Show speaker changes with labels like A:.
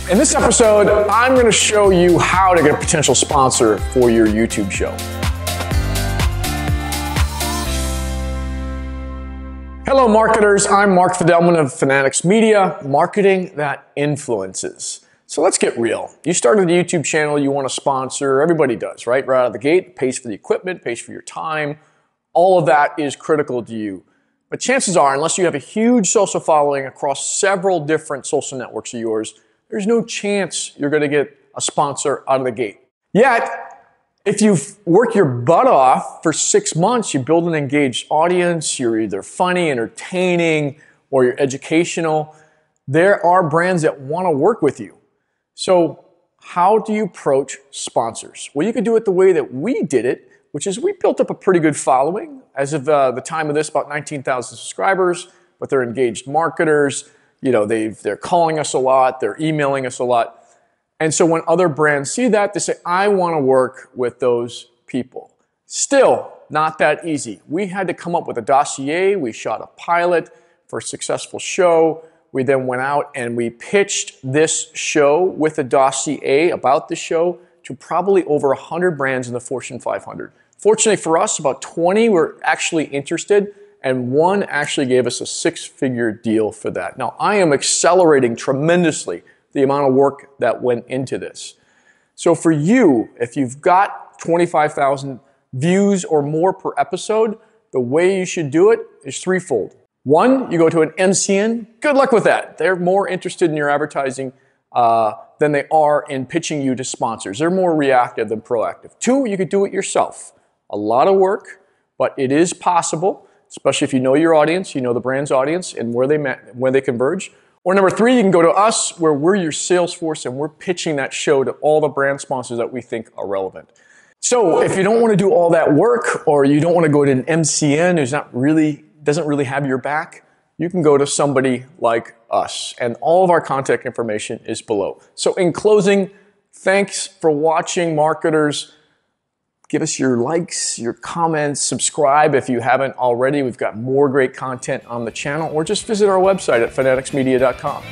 A: In this episode, I'm going to show you how to get a potential sponsor for your YouTube show. Hello marketers, I'm Mark Fidelman of Fanatics Media, marketing that influences. So let's get real. You started a YouTube channel, you want to sponsor, everybody does, right? Right out of the gate, pays for the equipment, pays for your time. All of that is critical to you. But chances are, unless you have a huge social following across several different social networks of yours, there's no chance you're going to get a sponsor out of the gate. Yet, if you've worked your butt off for 6 months, you build an engaged audience, you're either funny, entertaining, or you're educational, there are brands that want to work with you. So how do you approach sponsors? Well, you can do it the way that we did it, which is we built up a pretty good following. As of the time of this, about 19,000 subscribers, but they're engaged marketers. You know, they're calling us a lot, they're emailing us a lot. And so when other brands see that, they say, I want to work with those people. Still, not that easy. We had to come up with a dossier. We shot a pilot for a successful show. We then went out and we pitched this show with a dossier about the show to probably over 100 brands in the Fortune 500. Fortunately for us, about 20 were actually interested, and one actually gave us a 6-figure deal for that. Now, I am accelerating tremendously the amount of work that went into this. So for you, if you've got 25,000 views or more per episode, the way you should do it is threefold. One, you go to an MCN. Good luck with that. They're more interested in your advertising than they are in pitching you to sponsors. They're more reactive than proactive. Two, you could do it yourself. A lot of work, but it is possible, especially if you know your audience, you know the brand's audience and where they converge. Or number three, you can go to us where we're your sales force and we're pitching that show to all the brand sponsors that we think are relevant. So if you don't want to do all that work, or you don't want to go to an MCN who's doesn't really have your back, you can go to somebody like us, and all of our contact information is below. So in closing, thanks for watching, marketers. Give us your likes, your comments, subscribe if you haven't already. We've got more great content on the channel, or just visit our website at fanaticsmedia.com.